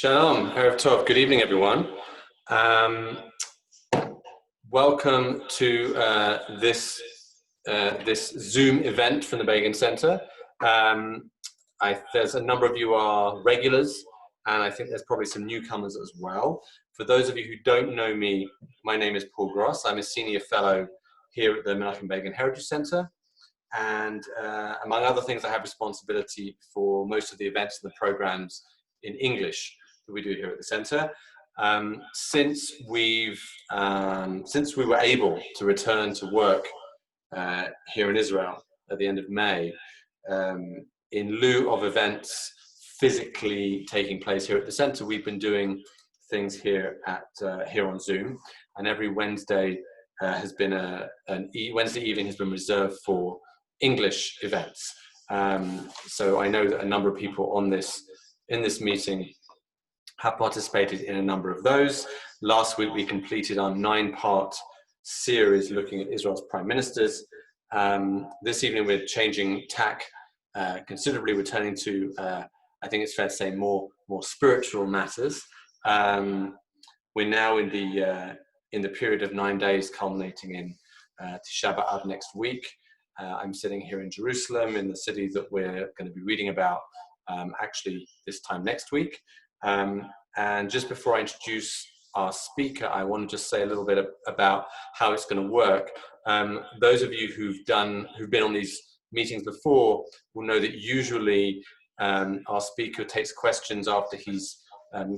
Shalom, Erev Tov. Good evening, everyone. Welcome to this Zoom event from the Begin Center. There's a number of you are regulars, and I think there's probably some newcomers as well. For those of you who don't know me, my name is Paul Gross. I'm a senior fellow here at the Menachem Begin Heritage Center. And among other things, I have responsibility for most of the events and the programs in English that we do here at the center. Since we were able to return to work here in Israel at the end of May, in lieu of events physically taking place here at the center, we've been doing things here on Zoom, and every Wednesday Wednesday evening has been reserved for English events. So I know that a number of people in this meeting have participated in a number of those. Last week we completed our 9-part series looking at Israel's prime ministers. This evening we're changing tack considerably, returning to I think it's fair to say more spiritual matters. We're now in the period of 9 days culminating in Tisha B'Av next week. I'm sitting here in Jerusalem, in the city that we're going to be reading about actually this time next week. And just before I introduce our speaker, I want to just say a little bit about how it's going to work. Those of you who've been on these meetings before will know that usually our speaker takes questions after he's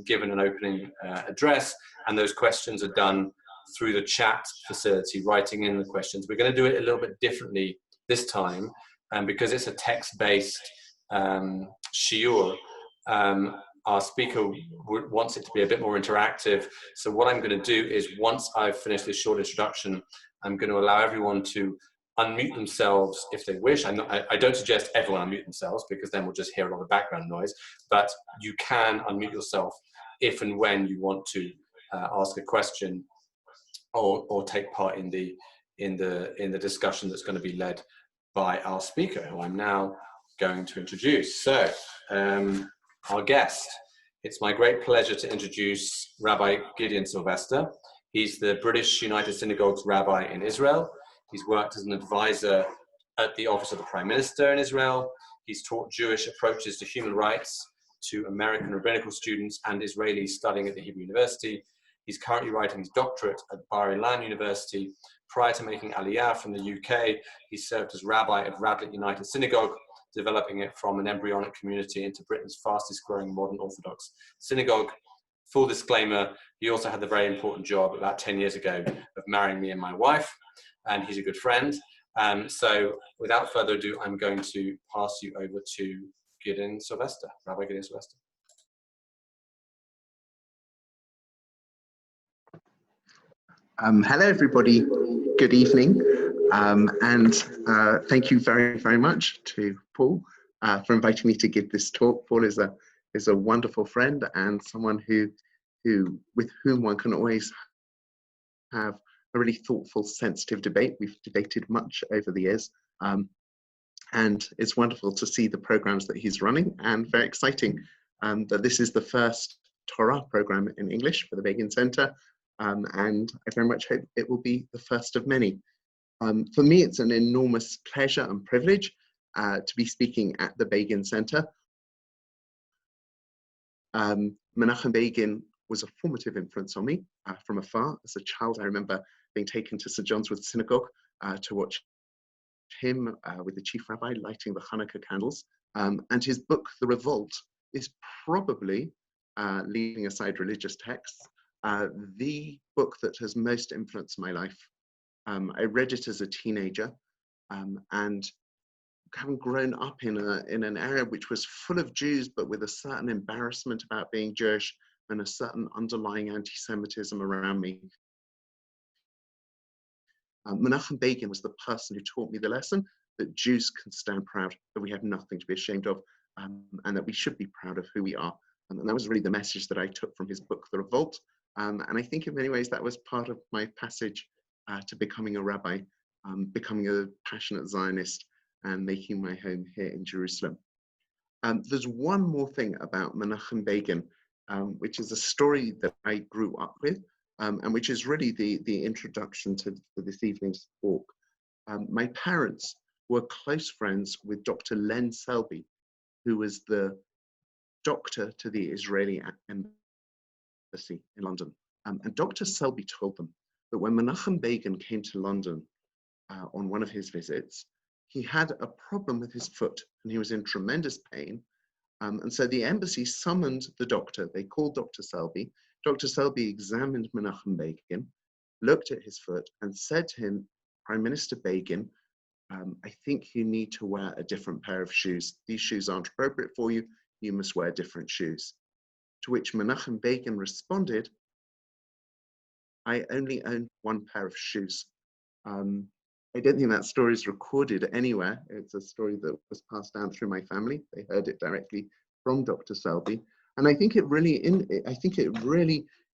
given an opening address, and those questions are done through the chat facility, writing in the questions. We're going to do it a little bit differently this time, because it's a text-based shiur. Our speaker wants it to be a bit more interactive. So what I'm going to do is, once I've finished this short introduction, I'm going to allow everyone to unmute themselves if they wish. I don't suggest everyone unmute themselves, because then we'll just hear a lot of background noise. But you can unmute yourself if and when you want to ask a question or take part in the discussion that's going to be led by our speaker, who I'm now going to introduce. So, our guest. It's my great pleasure to introduce Rabbi Gideon Sylvester. He's the British United Synagogue's rabbi in Israel. He's worked as an advisor at the Office of the Prime Minister in Israel. He's taught Jewish approaches to human rights to American rabbinical students and Israelis studying at the Hebrew University. He's currently writing his doctorate at Bar Ilan University. Prior to making aliya from the UK, he served as rabbi at Radlett United Synagogue, developing it from an embryonic community into Britain's fastest growing modern Orthodox synagogue. Full disclaimer, he also had the very important job about 10 years ago of marrying me and my wife, and he's a good friend. So without further ado, I'm going to pass you over to Gideon Sylvester, Rabbi Gideon Sylvester. Hello, everybody. Good evening. And thank you very, very much to Paul for inviting me to give this talk. Paul is a wonderful friend and someone with whom one can always have a really thoughtful, sensitive debate. We've debated much over the years, and it's wonderful to see the programs that he's running, and very exciting that this is the first Torah program in English for the Begin Center. And I very much hope it will be the first of many. For me, it's an enormous pleasure and privilege to be speaking at the Begin Center. Menachem Begin was a formative influence on me from afar. As a child, I remember being taken to St. John's Wood Synagogue to watch him with the chief rabbi lighting the Hanukkah candles. And his book, The Revolt, is probably, leaving aside religious texts, the book that has most influenced my life. I read it as a teenager, and having grown up in an area which was full of Jews, but with a certain embarrassment about being Jewish and a certain underlying anti-Semitism around me. Menachem Begin was the person who taught me the lesson that Jews can stand proud, that we have nothing to be ashamed of, and that we should be proud of who we are. And that was really the message that I took from his book, The Revolt. And I think in many ways that was part of my passage to becoming a rabbi, becoming a passionate Zionist, and making my home here in Jerusalem. There's one more thing about Menachem Begin which is a story that I grew up with, and which is really the introduction to this evening's talk. My parents were close friends with Dr. Len Selby, who was the doctor to the Israeli embassy in London. And Dr. Selby told them that when Menachem Begin came to London on one of his visits, he had a problem with his foot and he was in tremendous pain. And so the embassy summoned the doctor. They called Dr. Selby. Dr. Selby examined Menachem Begin, looked at his foot and said to him, Prime Minister Begin, I think you need to wear a different pair of shoes. These shoes aren't appropriate for you. You must wear different shoes. To which Menachem Begin responded, I only own one pair of shoes. I don't think that story is recorded anywhere. It's a story that was passed down through my family. They heard it directly from Dr. Selby. And I think it really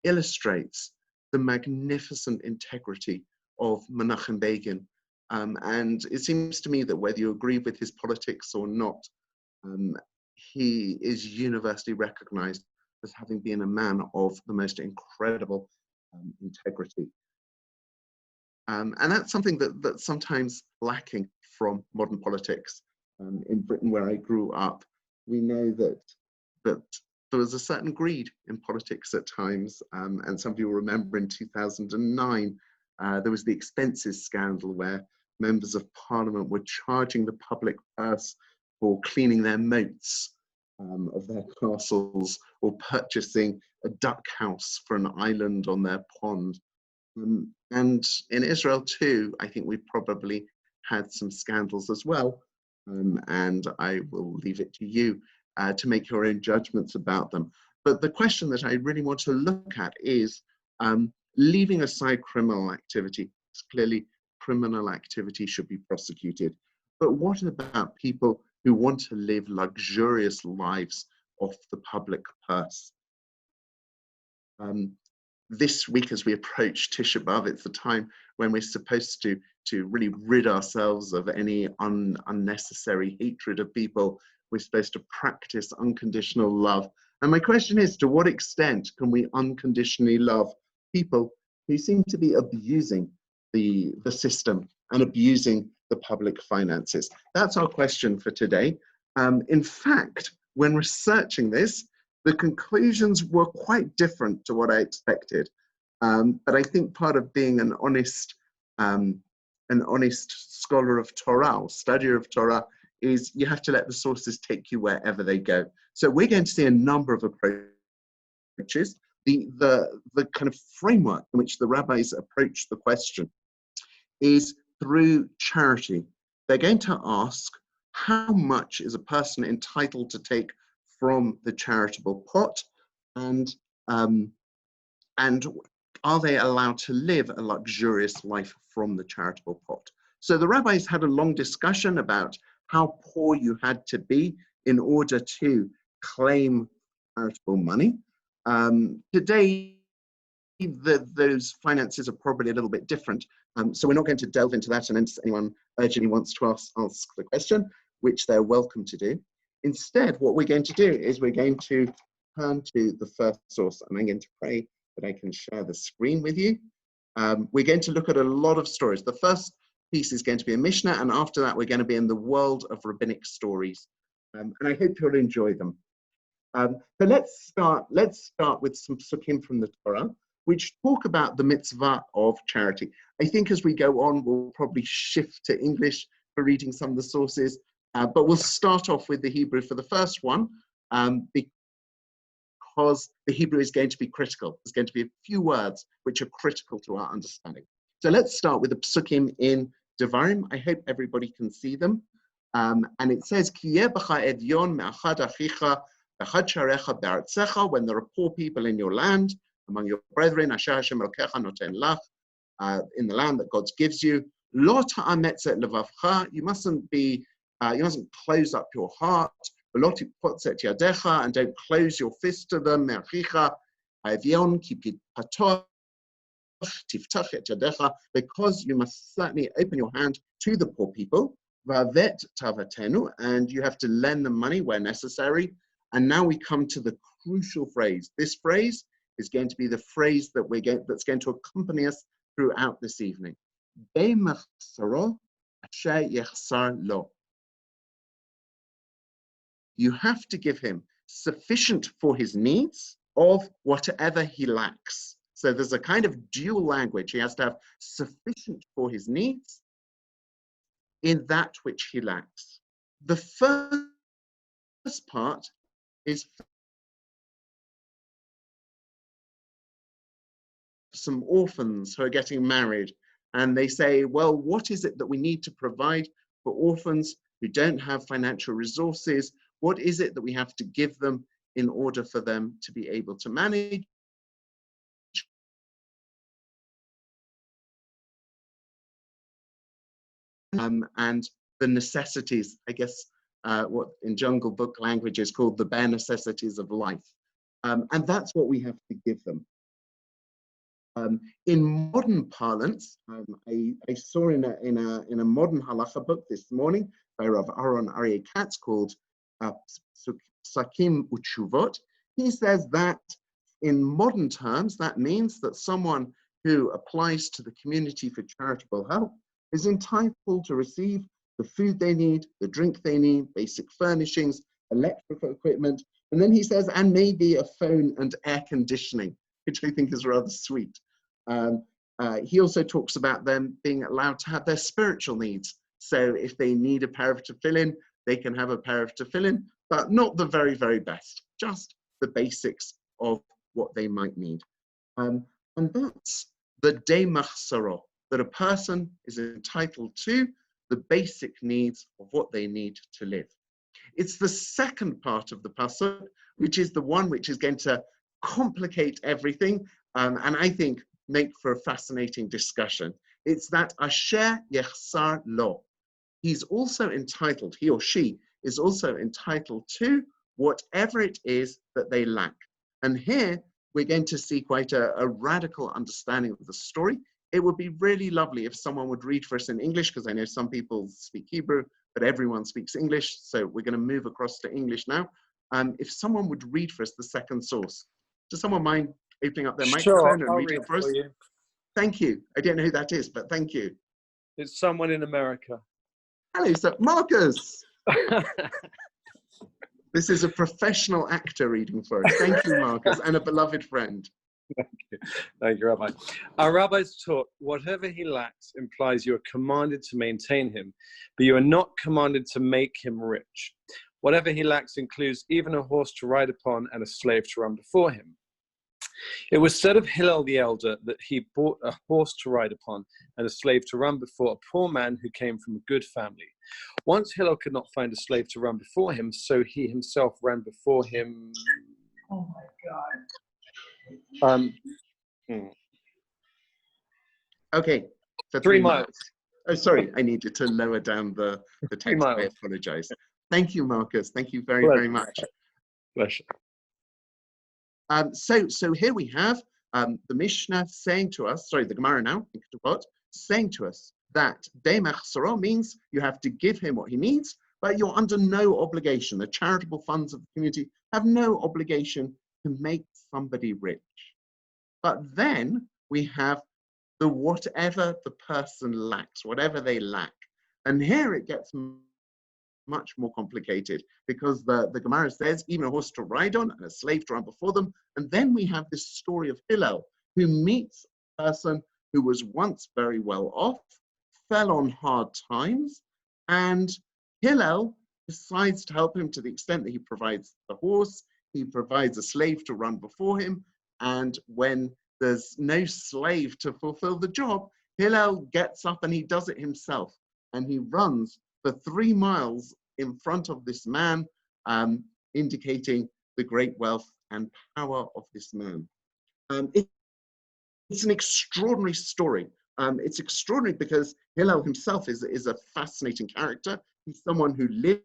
illustrates the magnificent integrity of Menachem Begin. And it seems to me that whether you agree with his politics or not, he is universally recognized as having been a man of the most incredible integrity. And that's something that's sometimes lacking from modern politics. In Britain, where I grew up, we know that there was a certain greed in politics at times. And some people remember in 2009, there was the expenses scandal where members of parliament were charging the public purse for cleaning their moats of their castles or purchasing a duck house for an island on their pond. And in Israel too, I think we probably had some scandals as well. And I will leave it to you to make your own judgments about them. But the question that I really want to look at is leaving aside criminal activity. Clearly, criminal activity should be prosecuted. But what about people who want to live luxurious lives off the public purse? This week, as we approach Tisha B'Av, it's the time when we're supposed to really rid ourselves of any unnecessary hatred of people. We're supposed to practice unconditional love. And my question is, to what extent can we unconditionally love people who seem to be abusing the system and abusing the public finances? That's our question for today. In fact, when researching this, the conclusions were quite different to what I expected. But I think part of being an honest scholar of Torah, or studier of Torah, is you have to let the sources take you wherever they go. So we're going to see a number of approaches. The kind of framework in which the rabbis approach the question is through charity. They're going to ask, how much is a person entitled to take from the charitable pot, and are they allowed to live a luxurious life from the charitable pot? So the rabbis had a long discussion about how poor you had to be in order to claim charitable money. Today, those finances are probably a little bit different. So we're not going to delve into that, and anyone urgently wants to ask the question, which they're welcome to do. Instead, what we're going to do is we're going to turn to the first source, and I'm going to pray that I can share the screen with you. We're going to look at a lot of stories. The first piece is going to be a Mishnah, and after that, we're going to be in the world of rabbinic stories. And I hope you'll enjoy them. But let's start with some psukim from the Torah, which talk about the mitzvah of charity. I think as we go on, we'll probably shift to English for reading some of the sources, but we'll start off with the Hebrew for the first one, because the Hebrew is going to be critical. There's going to be a few words which are critical to our understanding. So let's start with the psukim in Devarim. I hope everybody can see them. And it says, when there are poor people in your land, among your brethren, in the land that God gives you, you mustn't close up your heart, and don't close your fist to them, because you must certainly open your hand to the poor people, and you have to lend them money where necessary. And now we come to the crucial phrase. This phrase is going to be the phrase that that's going to accompany us throughout this evening. You have to give him sufficient for his needs of whatever he lacks. So there's a kind of dual language. He has to have sufficient for his needs in that which he lacks. The first part is some orphans who are getting married, and they say, well, what is it that we need to provide for orphans who don't have financial resources? What is it that we have to give them in order for them to be able to manage? And the necessities, I guess, what in Jungle Book language is called the bare necessities of life. And that's what we have to give them. In modern parlance, I saw in a modern halacha book this morning by Rav Aaron Aryeh Katz called Psakim Utshuvot. He says that in modern terms, that means that someone who applies to the community for charitable help is entitled to receive the food they need, the drink they need, basic furnishings, electrical equipment, and then he says, and maybe a phone and air conditioning, which I think is rather sweet. He also talks about them being allowed to have their spiritual needs. So if they need a pair of tefillin, they can have a pair of tefillin, but not the very, very best, just the basics of what they might need. And that's the day machsaro, that a person is entitled to the basic needs of what they need to live. It's the second part of the pasuk, which is the one which is going to complicate everything, and I think make for a fascinating discussion. It's that asher yechsar lo. He's also entitled, he or she is also entitled to whatever it is that they lack. And here we're going to see quite a radical understanding of the story. It would be really lovely if someone would read for us in English, because I know some people speak Hebrew, but everyone speaks English. So we're going to move across to English now. If someone would read for us the second source. Does someone mind opening up their microphone and reading it for us? You. Thank you. I don't know who that is, but thank you. It's someone in America. Hello, sir. Marcus. This is a professional actor reading for us. Thank you, Marcus, and a beloved friend. Thank you, Rabbi. Our rabbis taught whatever he lacks implies you are commanded to maintain him, but you are not commanded to make him rich. Whatever he lacks includes even a horse to ride upon and a slave to run before him. It was said of Hillel the elder that he bought a horse to ride upon and a slave to run before a poor man who came from a good family. Once Hillel could not find a slave to run before him, so he himself ran before him. Oh my God. Okay, for 3 miles. Oh, sorry, I needed to lower down the text. 3 miles. I apologize. Thank you, Marcus. Thank you very, Pleasure. very much. Pleasure. So here we have the Mishnah saying to us, sorry, the Gemara now, saying to us that Dei Machsaro means you have to give him what he needs, but you're under no obligation. The charitable funds of the community have no obligation to make somebody rich. But then we have the whatever the person lacks, whatever they lack. And here it gets much more complicated, because the Gemara says even a horse to ride on and a slave to run before them. And then we have this story of Hillel, who meets a person who was once very well off, fell on hard times, and Hillel decides to help him to the extent that he provides the horse, he provides a slave to run before him, and when there's no slave to fulfill the job, Hillel gets up and he does it himself, and he runs for 3 miles in front of this man, indicating the great wealth and power of this man. It's an extraordinary story. It's extraordinary because Hillel himself is a fascinating character. He's someone who lived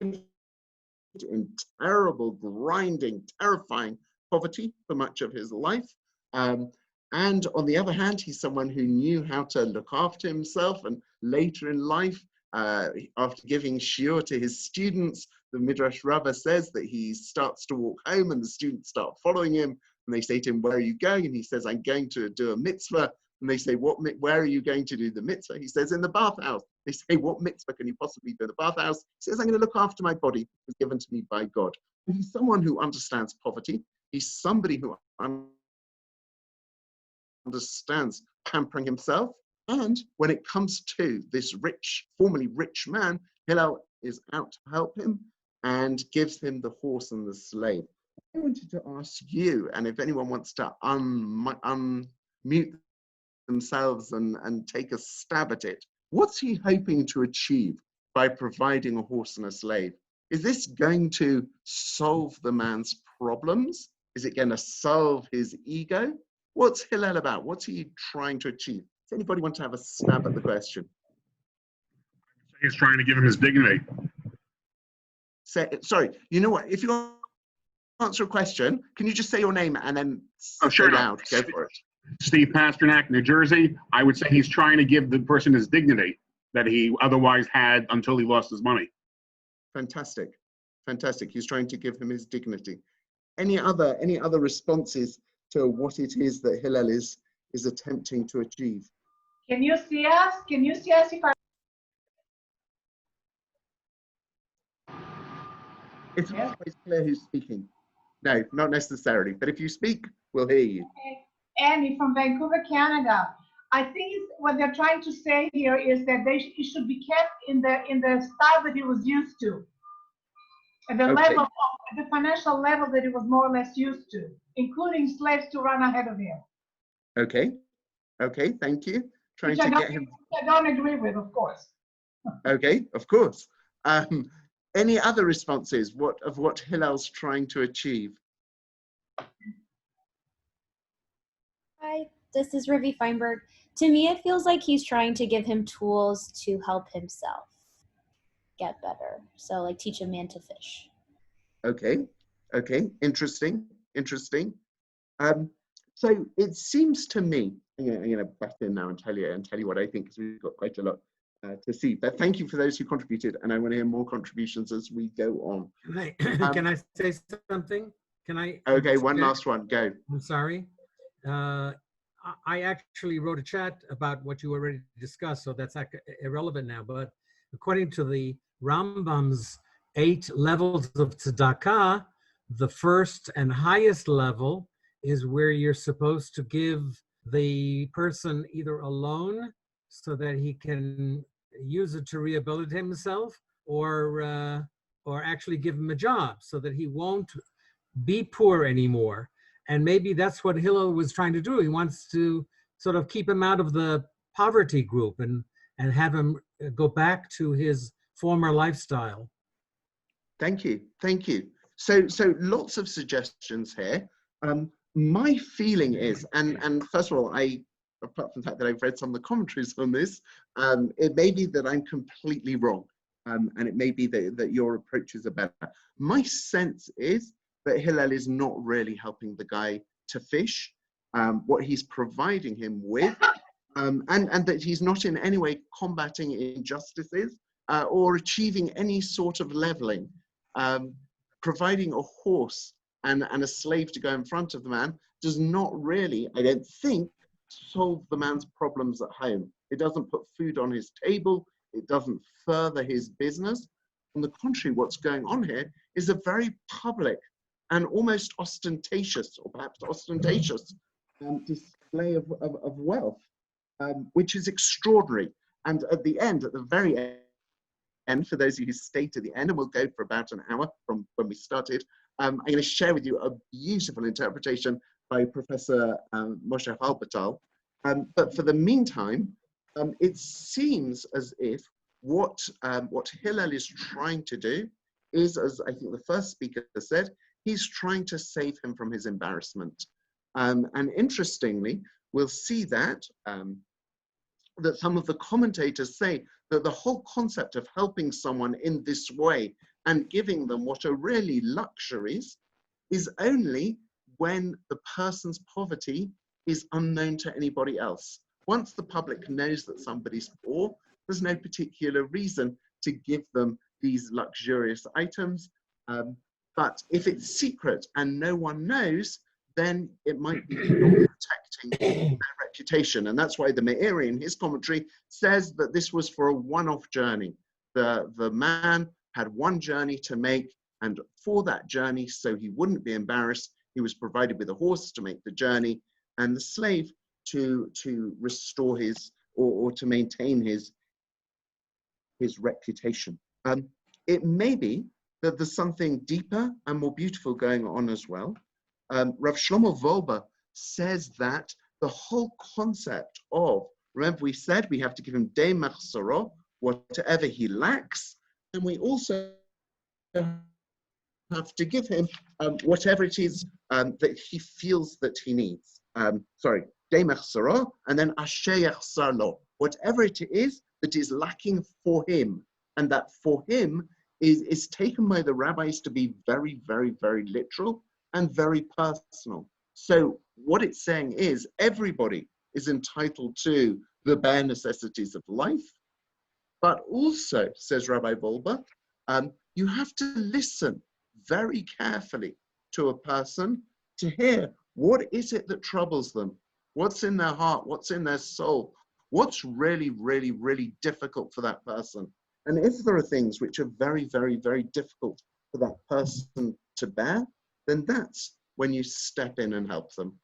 in terrible, grinding, terrifying poverty for much of his life. And on the other hand, he's someone who knew how to look after himself, and later in life, after giving shiur to his students, the Midrash Rabbah says that he starts to walk home and the students start following him and they say to him, where are you going? And he says, I'm going to do a mitzvah. And they say, where are you going to do the mitzvah? He says, in the bathhouse. They say, what mitzvah can you possibly do in the bathhouse? He says, I'm going to look after my body. It was given to me by God. And he's someone who understands poverty. He's somebody who understands pampering himself. And when it comes to this rich, formerly rich man, Hillel is out to help him and gives him the horse and the slave. I wanted to ask you, and if anyone wants to unmute themselves and take a stab at it, what's he hoping to achieve by providing a horse and a slave? Is this going to solve the man's problems? Is it going to solve his ego? What's Hillel about? What's he trying to achieve? Does anybody want to have a stab at the question? He's trying to give him his dignity. Sorry, you know what? If you answer a question, can you just say your name and then sure, loud? Go for it. Steve Pasternak, New Jersey. I would say he's trying to give the person his dignity that he otherwise had until he lost his money. Fantastic, fantastic. He's trying to give him his dignity. Any other responses to what it is that Hillel is attempting to achieve? Can you see us? Can you see us if I... It's not always clear who's speaking. No, not necessarily. But if you speak, we'll hear you. Okay. Annie from Vancouver, Canada. I think what they're trying to say here is that it should be kept in the style that he was used to, at the level of the financial level that he was more or less used to, including slaves to run ahead of him. Okay, thank you. Trying to get him. I don't agree with, of course. Okay, of course. Any other responses of what Hillel's trying to achieve? Hi, this is Ravi Feinberg. To me, it feels like he's trying to give him tools to help himself get better. So like teach a man to fish. Okay, interesting. So it seems to me, I'm going to back in now and tell you what I think, because we've got quite a lot to see. But thank you for those who contributed, and I want to hear more contributions as we go on. Can I say something? Can I? Okay, one last one, go. I'm sorry. I actually wrote a chat about what you already discussed, so that's irrelevant now. But according to the Rambam's 8 levels of tzedakah, the first and highest level is where you're supposed to give the person either a loan so that he can use it to rehabilitate himself, or actually give him a job so that he won't be poor anymore. And maybe that's what Hillel was trying to do. He wants to sort of keep him out of the poverty group and have him go back to his former lifestyle. Thank you. So lots of suggestions here. My feeling is, and first of all, apart from the fact that I've read some of the commentaries on this, it may be that I'm completely wrong, and it may be that your approaches are better. My sense is that Hillel is not really helping the guy to fish, what he's providing him with, and that he's not in any way combating injustices or achieving any sort of leveling. Providing a horse and a slave to go in front of the man does not really, I don't think, solve the man's problems at home. It doesn't put food on his table. It doesn't further his business. On the contrary, what's going on here is a very public and almost ostentatious, or perhaps ostentatious, display of wealth, which is extraordinary. And at the very end, for those of you who stayed at the end, and we'll go for about an hour from when we started, I'm going to share with you a beautiful interpretation by Professor Moshe Halbertal. But for the meantime, it seems as if what Hillel is trying to do is, as I think the first speaker said, he's trying to save him from his embarrassment. And interestingly, we'll see that that some of the commentators say that the whole concept of helping someone in this way and giving them what are really luxuries is only when the person's poverty is unknown to anybody else. Once the public knows that somebody's poor, there's no particular reason to give them these luxurious items. But if it's secret and no one knows, then it might be not protecting their reputation. And that's why the Meiri in his commentary says that this was for a one-off journey. The man had one journey to make, and for that journey, so he wouldn't be embarrassed, he was provided with a horse to make the journey, and the slave to restore his, or to maintain his reputation. It may be that there's something deeper and more beautiful going on as well. Rav Shlomo Wolbe says that the whole concept of, remember we said we have to give him de machsoro, whatever he lacks, and we also have to give him whatever it is that he feels that he needs. De machsoro, and then asher yachsar lo, whatever it is that is lacking for him, and that for him is taken by the rabbis to be very, very, very literal and very personal. So what it's saying is everybody is entitled to the bare necessities of life, but also, says Rabbi Wolbe, you have to listen very carefully to a person to hear what is it that troubles them, what's in their heart, what's in their soul, what's really, really, really difficult for that person. And if there are things which are very, very, very difficult for that person to bear, then that's when you step in and help them.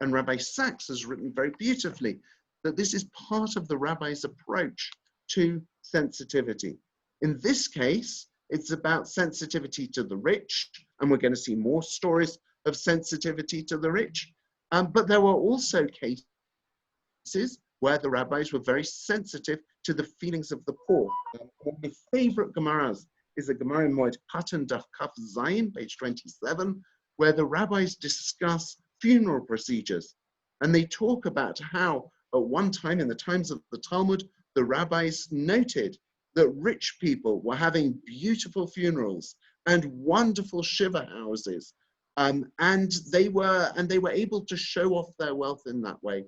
And Rabbi Sachs has written very beautifully that this is part of the rabbi's approach to sensitivity. In this case, it's about sensitivity to the rich, and we're going to see more stories of sensitivity to the rich. But there were also cases where the rabbis were very sensitive to the feelings of the poor. One of my favorite Gemaras is a Gemara in Moed Katan Daf Kaf Zayin, page 27, where the rabbis discuss funeral procedures. And they talk about how at one time in the times of the Talmud, the rabbis noted that rich people were having beautiful funerals and wonderful shiva houses. And they were able to show off their wealth in that way.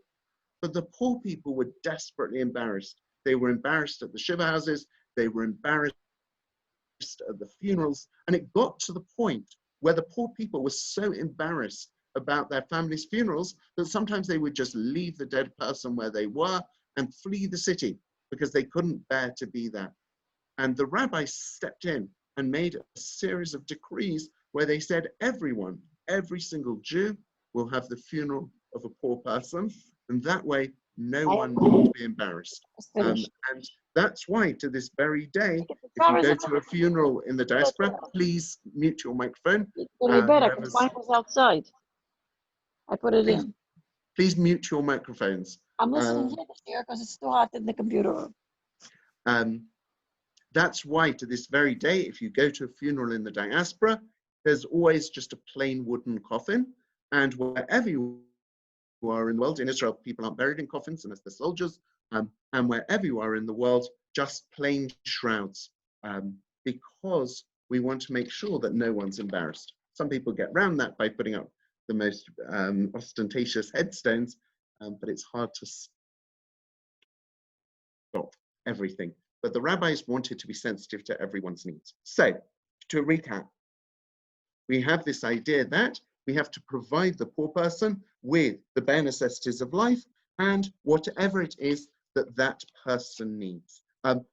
But the poor people were desperately embarrassed. They were embarrassed at the shiva houses, they were embarrassed at the funerals, and it got to the point where the poor people were so embarrassed about their families' funerals that sometimes they would just leave the dead person where they were and flee the city because they couldn't bear to be there. And the rabbis stepped in and made a series of decrees where they said everyone, every single Jew will have the funeral of a poor person, and that way no one need be embarrassed. And that's why to this very day, if you go to a funeral in the diaspora, please mute your microphone. Because mine was outside. I put it in. Please mute your microphones. I'm listening here because it's too hot in the computer room. That's why to this very day, if you go to a funeral in the diaspora, there's always just a plain wooden coffin. And wherever you are in the world, in Israel, people aren't buried in coffins unless they're soldiers. And wherever you are in the world, just plain shrouds, because we want to make sure that no one's embarrassed. Some people get around that by putting up the most ostentatious headstones, but it's hard to stop everything. But the rabbis wanted to be sensitive to everyone's needs. So, to recap, we have this idea that we have to provide the poor person with the bare necessities of life and whatever it is that that person needs.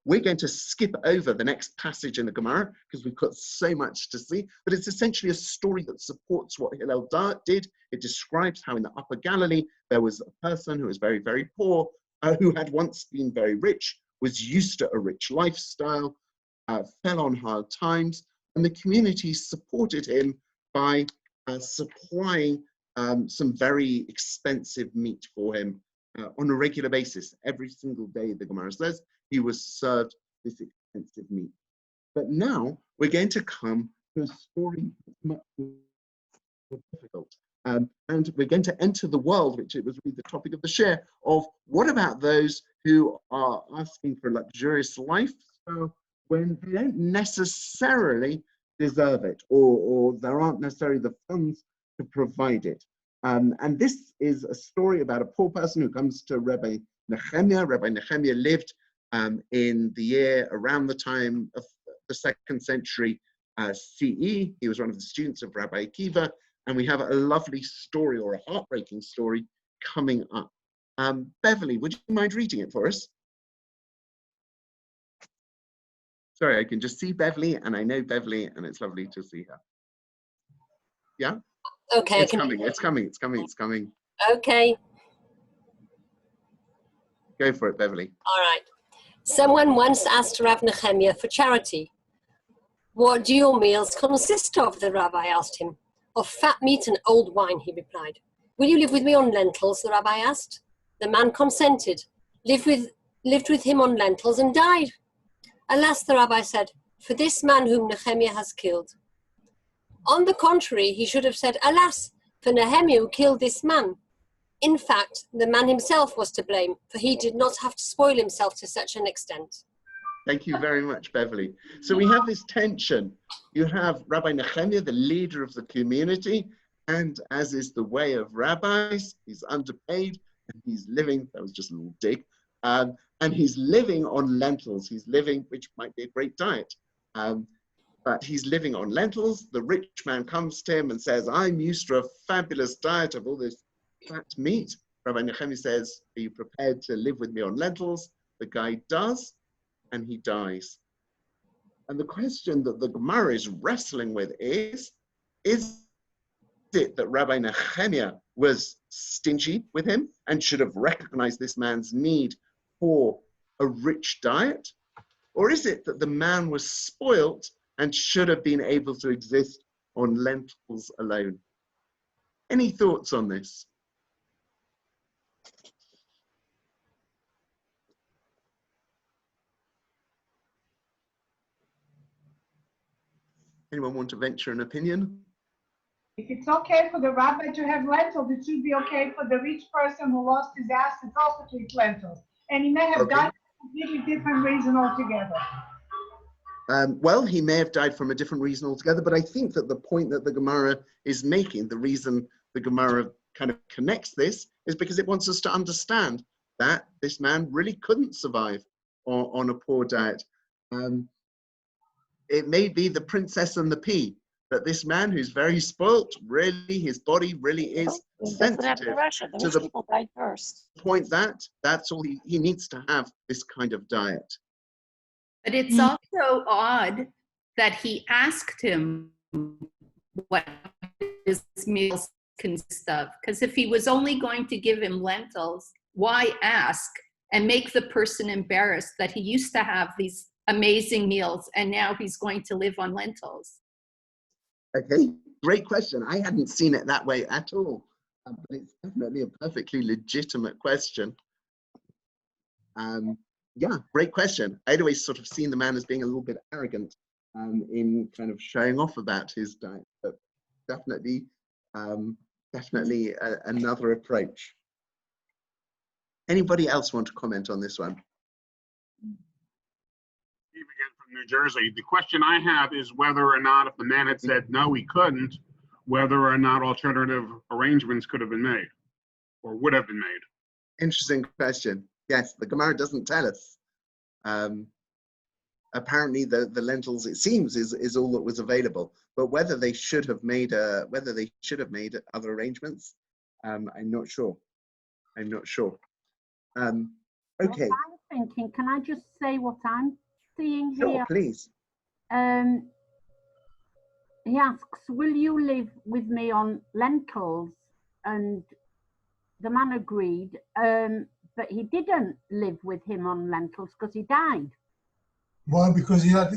We're going to skip over the next passage in the Gemara because we've got so much to see, but it's essentially a story that supports what Hillel did. It describes how in the Upper Galilee, there was a person who was very, very poor, who had once been very rich, was used to a rich lifestyle, fell on hard times, and the community supported him by supplying some very expensive meat for him on a regular basis. Every single day, the Gemara says, he was served this expensive meat. But now we're going to come to a story that's much more difficult. And we're going to enter the world, which it was really the topic of the share, of what about those who are asking for a luxurious lifestyle when they don't necessarily deserve it, or there aren't necessarily the funds to provide it. And this is a story about a poor person who comes to Rabbi Nehemiah. Rabbi Nehemiah lived in the year around the time of the 2nd century CE. He was one of the students of Rabbi Akiva, and we have a lovely story, or a heartbreaking story, coming up. Beverly, would you mind reading it for us? Sorry, I can just see Beverly, and I know Beverly, and it's lovely to see her. Yeah? Okay. It's coming, it's coming, it's coming, it's coming. Okay. Go for it, Beverly. All right. Someone once asked Rav Nehemiah for charity. What do your meals consist of? The rabbi asked him. Of fat meat and old wine, he replied. Will you live with me on lentils? The rabbi asked. The man consented, lived with him on lentils, and died. Alas, the rabbi said, for this man whom Nehemiah has killed. On the contrary, he should have said, alas, for Nehemiah who killed this man. In fact, the man himself was to blame, for he did not have to spoil himself to such an extent. Thank you very much, Beverly. So we have this tension. You have Rabbi Nehemiah, the leader of the community, and as is the way of rabbis, he's underpaid, and he's living, that was just a little dig, and he's living on lentils. He's living, which might be a great diet, but he's living on lentils. The rich man comes to him and says, I'm used to a fabulous diet of all this fat meat. Rabbi Nehemiah says, are you prepared to live with me on lentils? The guy does, and he dies. And the question that the Gemara is wrestling with is it that Rabbi Nehemiah was stingy with him and should have recognized this man's need for a rich diet? Or is it that the man was spoilt and should have been able to exist on lentils alone? Any thoughts on this? Anyone want to venture an opinion? If it's okay for the rabbi to have lentils, it should be okay for the rich person who lost his assets also to eat lentils. And he may have died for a completely different reason altogether. Well, he may have died from a different reason altogether, but I think that the point that the Gemara is making, the reason the Gemara kind of connects this, is because it wants us to understand that this man really couldn't survive on a poor diet. It may be the princess and the pea, that this man who's very spoilt, really, his body really is sensitive to the point that that's all he needs to have, this kind of diet. But it's also odd that he asked him what his meals consist of, because if he was only going to give him lentils, why ask and make the person embarrassed that he used to have these amazing meals and now he's going to live on lentils? Okay, great question. I hadn't seen it that way at all, but it's definitely a perfectly legitimate question. Yeah, great question. I'd always sort of seen the man as being a little bit arrogant in kind of showing off about his diet, but definitely, another approach. Anybody else want to comment on this one? Steve again from New Jersey. The question I have is whether or not, if the man had said no, he couldn't, whether or not alternative arrangements could have been made or would have been made. Interesting question. Yes, the Gemara doesn't tell us. Apparently, the lentils, it seems, is all that was available. But whether they should have made other arrangements, I'm not sure. I'm not sure. Okay. What I'm thinking, can I just say what I'm seeing here? Sure, please. He asks, will you live with me on lentils? And the man agreed, but he didn't live with him on lentils because he died. Why? Because he had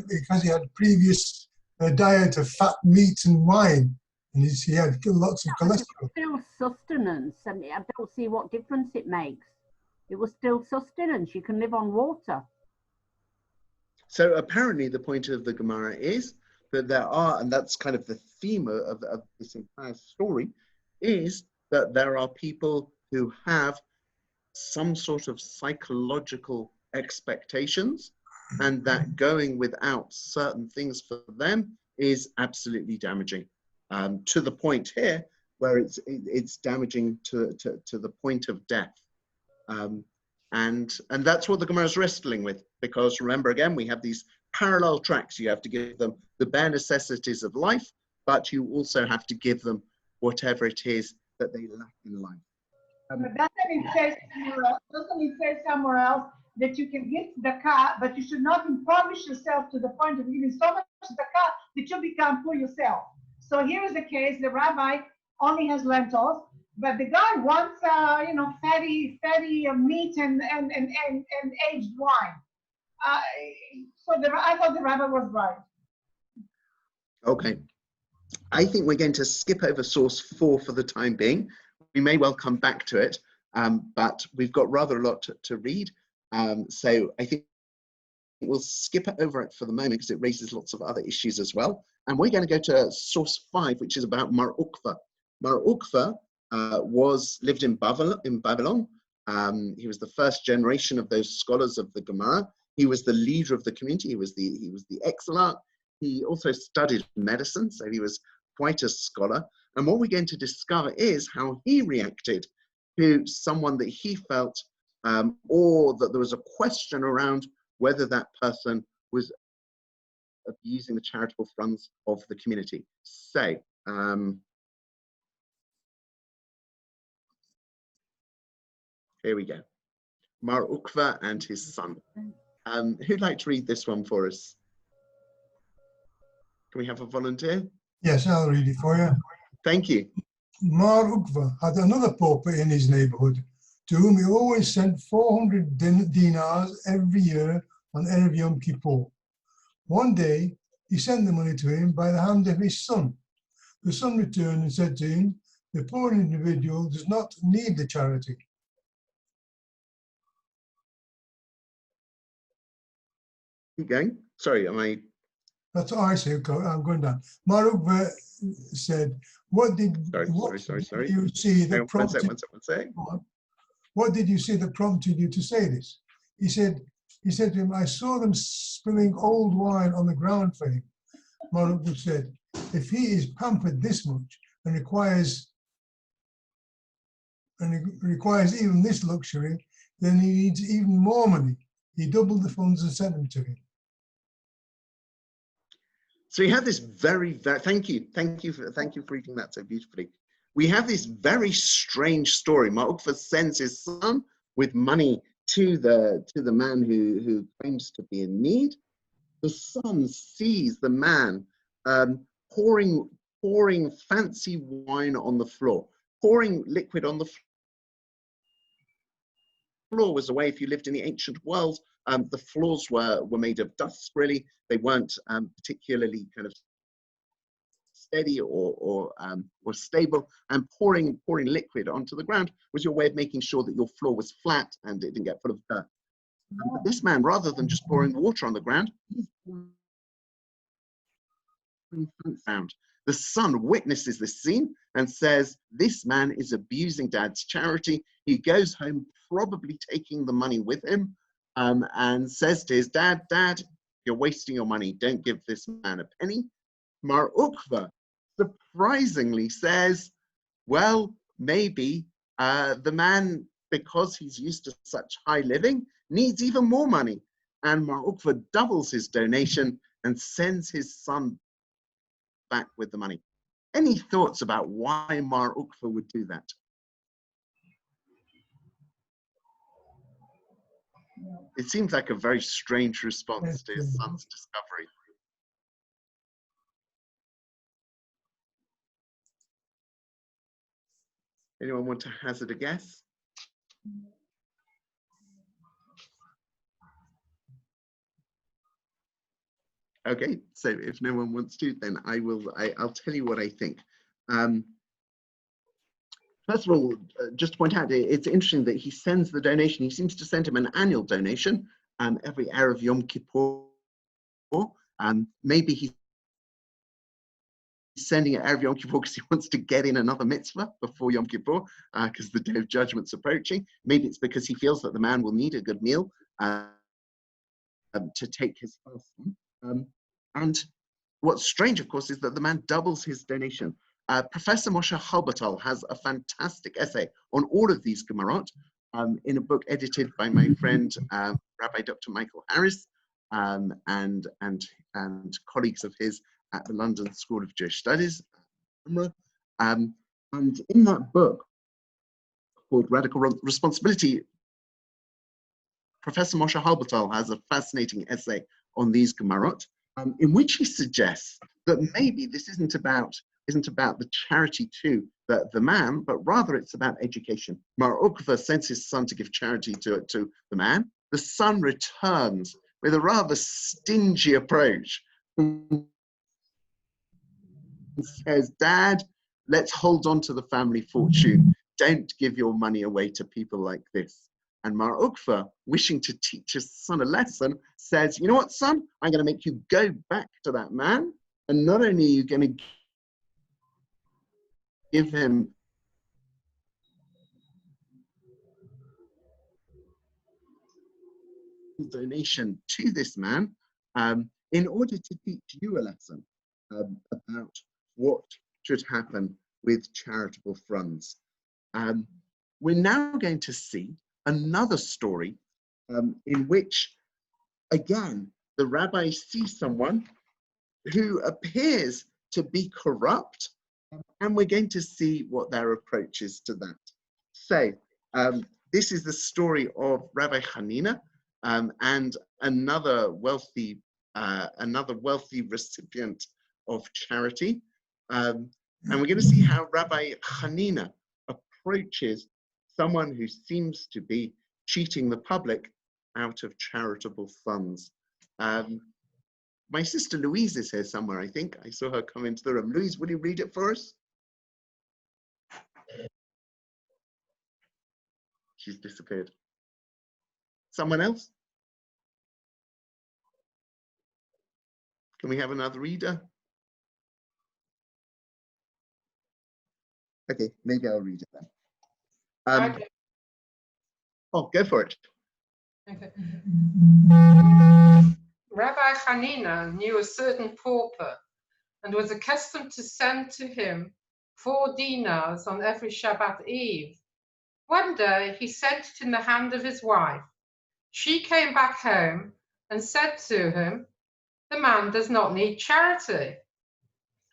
previous diet of fat meat and wine, and he had lots of cholesterol. Still sustenance, and I don't see what difference it makes. It was still sustenance. You can live on water. So apparently the point of the Gemara is that there are, and that's kind of the theme of this entire story, is that there are people who have some sort of psychological expectations, and that going without certain things for them is absolutely damaging, to the point here where it's damaging to the point of death. And that's what the Gemara is wrestling with, because remember, again, we have these parallel tracks. You have to give them the bare necessities of life, but you also have to give them whatever it is that they lack in life. But doesn't it say somewhere else that you can give tzedakah, but you should not impoverish yourself to the point of giving so much tzedakah that you become poor yourself? So here is the case: the rabbi only has lentils, but the guy wants, fatty meat and aged wine. I thought the rabbi was right. Okay, I think we're going to skip over source 4 for the time being. We may well come back to it, but we've got rather a lot to read. So I think we'll skip over it for the moment because it raises lots of other issues as well. And we're going to go to source 5, which is about Mar Ukva. Mar Ukva lived in Babylon. He was the first generation of those scholars of the Gemara. He was the leader of the community. He was the exilarch. He also studied medicine, so he was quite a scholar. And what we're going to discover is how he reacted to someone that he felt, or that there was a question around whether that person was abusing the charitable funds of the community. So, here we go. Mar Ukva and his son. Who'd like to read this one for us? Can we have a volunteer? Yes, I'll read it for you. Thank you. Mar Ukva had another pauper in his neighborhood, to whom he always sent 400 dinars every year on Erev Yom Kippur. One day, he sent the money to him by the hand of his son. The son returned and said to him, "The poor individual does not need the charity." Keep going. Sorry, am I? That's what I say. I'm going down. Mar Ukva said, "What did you see that prompted? One sec. What did you see that prompted you to say this?" He said to him, "I saw them spilling old wine on the ground for him." Mar Ukva said, "If he is pampered this much and requires even this luxury, then he needs even more money." He doubled the funds and sent them to him. So we have this very thank you for reading that so beautifully. We have this very strange story. Mar Ukva sends his son with money to the man who claims to be in need. The son sees the man pouring fancy wine on the floor, pouring liquid on the floor. Was a way, if you lived in the ancient world, the floors were made of dust, really. They weren't particularly kind of steady or stable, and pouring liquid onto the ground was your way of making sure that your floor was flat and it didn't get full of dirt. But this man, rather than just pouring water on the ground, he's pouring. The son witnesses this scene and says, "This man is abusing dad's charity." He goes home, probably taking the money with him, and says to his dad, "Dad, you're wasting your money. Don't give this man a penny." Mar Ukva surprisingly says, "Well, maybe the man, because he's used to such high living, needs even more money." And Mar Ukva doubles his donation and sends his son back with the money. Any thoughts about why Mar Ukva would do that? It seems like a very strange response to his son's discovery. Anyone want to hazard a guess? Okay, so if no one wants to, then I'll tell you what I think. First of all, just to point out, it's interesting that he sends the donation. He seems to send him an annual donation every Erev Yom Kippur. Maybe he's sending it Erev Yom Kippur because he wants to get in another mitzvah before Yom Kippur, because the Day of Judgment's approaching. Maybe it's because he feels that the man will need a good meal to take his fast on. And what's strange, of course, is that the man doubles his donation. Professor Moshe Halbertal has a fantastic essay on all of these Gemarot in a book edited by my friend, Rabbi Dr. Michael Harris. and colleagues of his at the London School of Jewish Studies. And in that book called Radical Responsibility, Professor Moshe Halbertal has a fascinating essay on these Gemarot, in which he suggests that maybe this isn't about the charity to the man, but rather it's about education. Mar Ukva sends his son to give charity to the man. The son returns with a rather stingy approach and says, "Dad, let's hold on to the family fortune. Don't give your money away to people like this." And Mar Ukva, wishing to teach his son a lesson, says, "You know what, son? I'm going to make you go back to that man, and not only are you going to give him donation to this man in order to teach you a lesson about what should happen with charitable funds." We're now going to see another story in which, again, the rabbi sees someone who appears to be corrupt, and we're going to see what their approach is to that. So this is the story of Rabbi Hanina and another wealthy recipient of charity. And we're going to see how Rabbi Hanina approaches someone who seems to be cheating the public out of charitable funds. My sister Louise is here somewhere, I think. I saw her come into the room. Louise, will you read it for us? She's disappeared. Someone else? Can we have another reader? Okay, maybe I'll read it then. Okay. Oh, go for it. Okay. Rabbi Hanina knew a certain pauper and was accustomed to send to him 4 dinars on every Shabbat Eve. One day he sent it in the hand of his wife. She came back home and said to him, "The man does not need charity."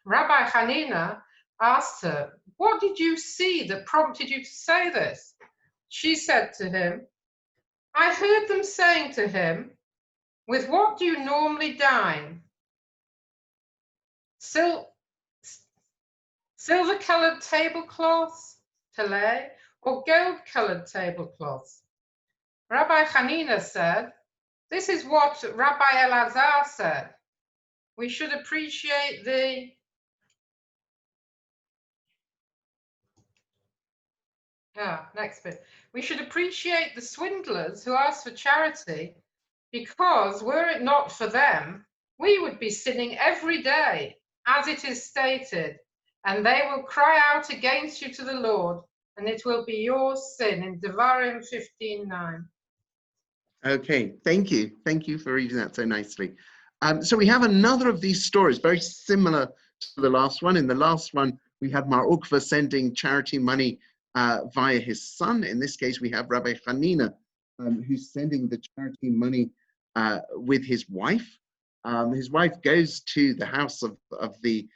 Rabbi Hanina asked her, "What did you see that prompted you to say this?" She said to him, "I heard them saying to him, 'With what do you normally dine? Silver-colored tablecloths, talay, or gold-colored tablecloths?' Rabbi Hanina said, 'This is what Rabbi Elazar said. We should appreciate the..." Next bit. "We should appreciate the swindlers who ask for charity, because were it not for them, we would be sinning every day, as it is stated, and they will cry out against you to the Lord, and it will be your sin," in Devarim 15:9. Okay, thank you. Thank you for reading that so nicely. So we have another of these stories, very similar to the last one. In the last one, we had Mar Ukva sending charity money via his son. In this case, we have Rabbi Hanina, who's sending the charity money with his wife. His wife goes to the house of the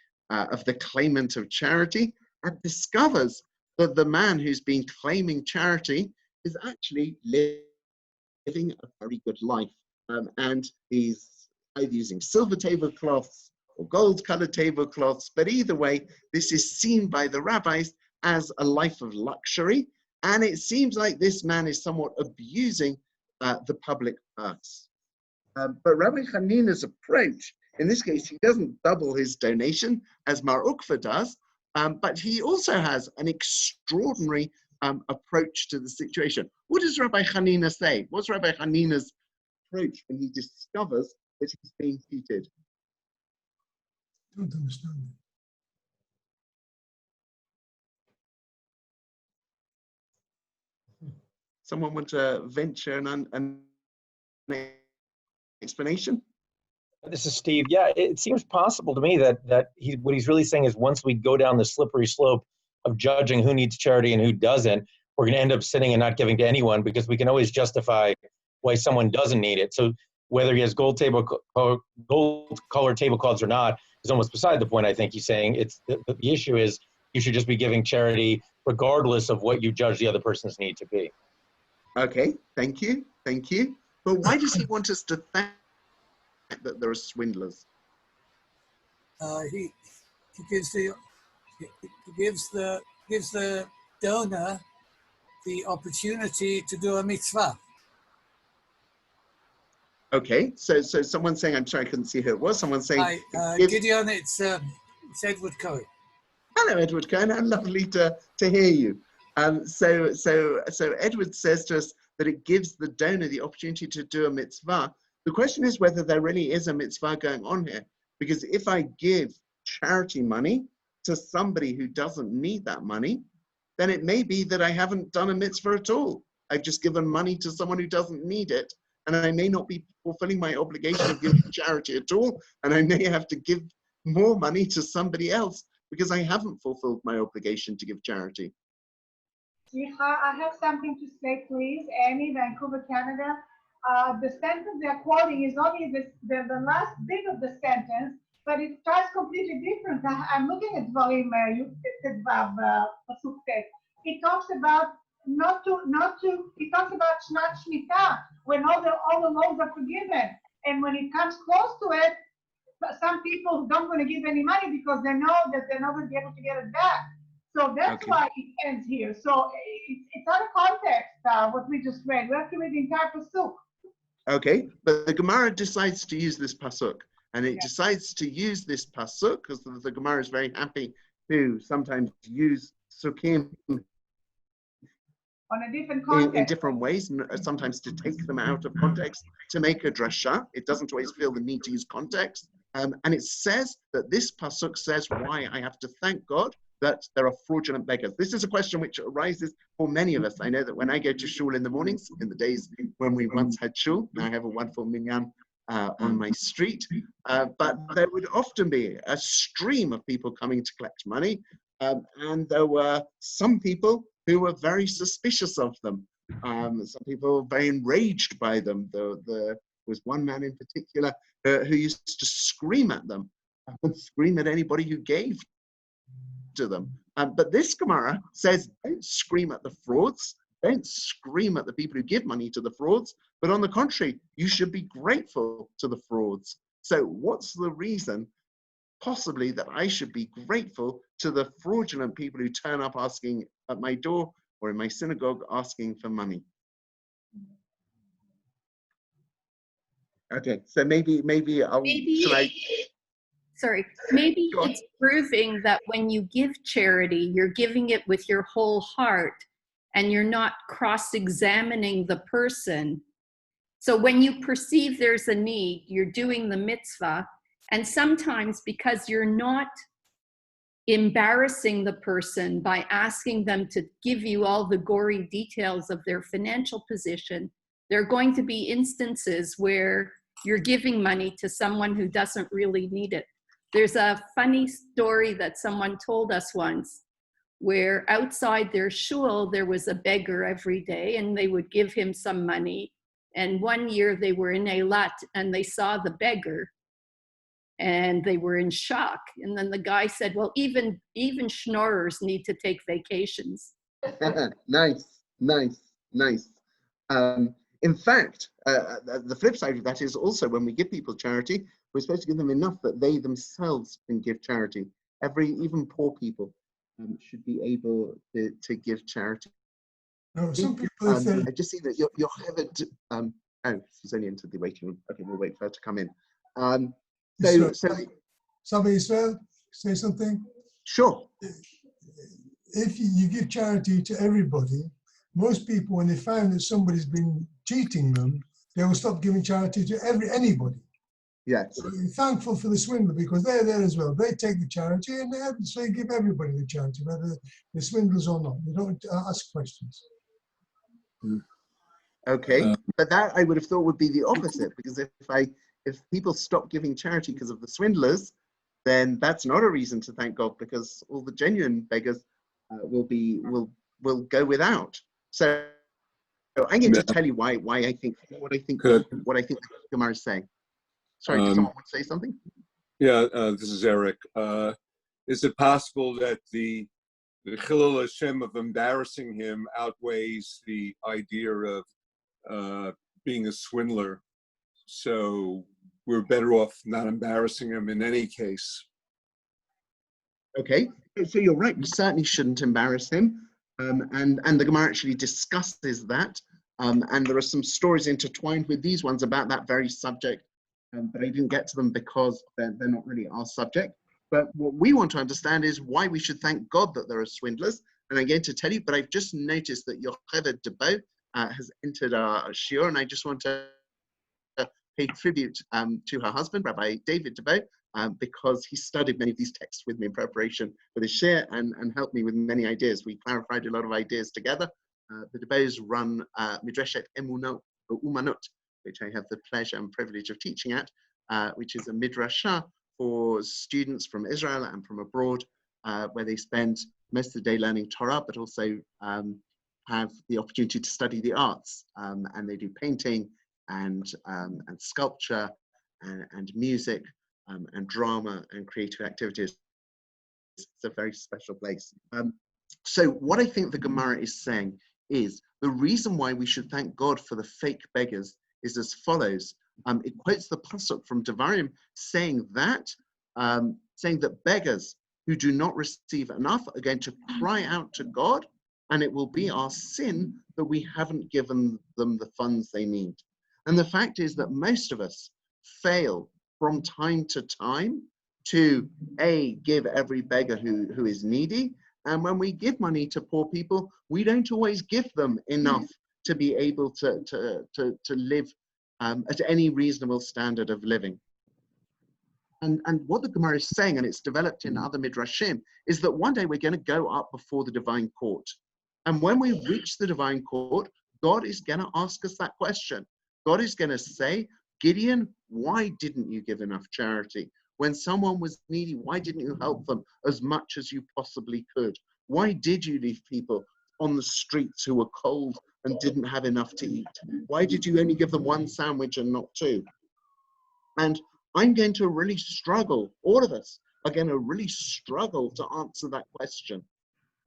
claimant of charity and discovers that the man who's been claiming charity is actually living a very good life, and he's either using silver tablecloths or gold-colored tablecloths, but either way, this is seen by the rabbis as a life of luxury, and it seems like this man is somewhat abusing the public purse. But Rabbi Hanina's approach, in this case, he doesn't double his donation as Mar Ukva does, but he also has an extraordinary approach to the situation. What does Rabbi Hanina say? What's Rabbi Hanina's approach when he discovers that he's being cheated? I don't understand. Someone want to venture an explanation? This is Steve. Yeah, it seems possible to me that what he's really saying is once we go down the slippery slope of judging who needs charity and who doesn't, we're going to end up sitting and not giving to anyone because we can always justify why someone doesn't need it. So whether he has gold-colored tablecloths or not is almost beside the point. I think he's saying the issue is you should just be giving charity regardless of what you judge the other person's need to be. Okay, thank you. But why does he want us to think that there are swindlers? He gives the donor the opportunity to do a mitzvah. Okay, so someone's saying, I'm sorry, I couldn't see who it was. Someone's saying, Hi, Gideon, it's Edward Cohen. Hello, Edward Cohen. How lovely to hear you. So Edward says to us that it gives the donor the opportunity to do a mitzvah. The question is whether there really is a mitzvah going on here. Because if I give charity money to somebody who doesn't need that money, then it may be that I haven't done a mitzvah at all. I've just given money to someone who doesn't need it, and I may not be fulfilling my obligation of giving charity at all, and I may have to give more money to somebody else because I haven't fulfilled my obligation to give charity. I have something to say, please. Annie, Vancouver, Canada. The sentence they're quoting is only the last bit of the sentence, but it starts completely different. I'm looking at volume pasuk text. It talks about it talks about Shnat Shmita, when all the loans are forgiven. And when it comes close to it, some people don't want to give any money because they know that they're not going to be able to get it back. So that's why it ends here. So it's out of context, what we just read. We have to read the entire pasuk. Okay, but the Gemara decides to use this pasuk. And it decides to use this pasuk because the Gemara is very happy to sometimes use sukim on a different context. In different ways, and sometimes to take them out of context, to make a drasha. It doesn't always feel the need to use context. And it says that this pasuk says why I have to thank God that there are fraudulent beggars. This is a question which arises for many of us. I know that when I go to shul in the mornings, in the days when we once had shul, now I have a wonderful minyan on my street, but there would often be a stream of people coming to collect money, and there were some people who were very suspicious of them. Some people were very enraged by them. There was one man in particular who used to scream at them, scream at anybody who gave to them. But this Gemara says, don't scream at the frauds, don't scream at the people who give money to the frauds, but on the contrary, you should be grateful to the frauds. So what's the reason, possibly, that I should be grateful to the fraudulent people who turn up asking at my door or in my synagogue asking for money? Okay, so maybe it's proving that when you give charity, you're giving it with your whole heart and you're not cross-examining the person. So when you perceive there's a need, you're doing the mitzvah, and sometimes because you're not embarrassing the person by asking them to give you all the gory details of their financial position, there are going to be instances where you're giving money to someone who doesn't really need it. There's a funny story that someone told us once, where outside their shul there was a beggar every day and they would give him some money. And one year they were in Eilat and they saw the beggar and they were in shock. And then the guy said, well, even schnorrers need to take vacations. Nice. In fact, the flip side of that is also when we give people charity, we're supposed to give them enough that they themselves can give charity. Even poor people should be able to give charity. No, some people I just see that you're Heather. Oh, she's only entered the waiting room. Okay, we'll wait for her to come in. Somebody say something? Sure. If you give charity to everybody, most people, when they find that somebody's been cheating them, they will stop giving charity to anybody. Yes. So you're thankful for the swindler because they're there as well. They take the charity and they give everybody the charity, whether the swindlers or not. You don't ask questions. Okay, but that I would have thought would be the opposite, because if people stop giving charity because of the swindlers, then that's not a reason to thank God, because all the genuine beggars will go without. So I'm going to tell you what I think the Gemara is saying. Sorry, does someone want to say something? Yeah, this is Eric. Is it possible that the Hillel Hashem of embarrassing him outweighs the idea of being a swindler? So we're better off not embarrassing him in any case. Okay, so you're right. We certainly shouldn't embarrass him. And the Gemara actually discusses that. And there are some stories intertwined with these ones about that very subject. But I didn't get to them because they're not really our subject. But what we want to understand is why we should thank God that there are swindlers. And I'm going to tell you, but I've just noticed that Yocheved Debo has entered our shiur, and I just want to pay tribute to her husband, Rabbi David Debo, because he studied many of these texts with me in preparation for the shiur and helped me with many ideas. We clarified a lot of ideas together. The Debos run Midreshet Emunot, or Umanot, which I have the pleasure and privilege of teaching at, which is a midrasha for students from Israel and from abroad, where they spend most of the day learning Torah, but also have the opportunity to study the arts. And they do painting and sculpture and music and drama and creative activities. It's a very special place. So what I think the Gemara is saying is the reason why we should thank God for the fake beggars is as follows. It quotes the pasuk from Devarim saying that beggars who do not receive enough are going to cry out to God, and it will be our sin that we haven't given them the funds they need. And the fact is that most of us fail from time to time to give every beggar who is needy. And when we give money to poor people, we don't always give them enough to be able to live at any reasonable standard of living. And what the Gemara is saying, and it's developed in other midrashim, is that one day we're going to go up before the divine court. And when we reach the divine court, God is going to ask us that question. God is going to say, Gideon, why didn't you give enough charity? When someone was needy, why didn't you help them as much as you possibly could? Why did you leave people on the streets who were cold and didn't have enough to eat? Why did you only give them one sandwich and not two? And I'm going to really struggle, all of us are going to really struggle to answer that question.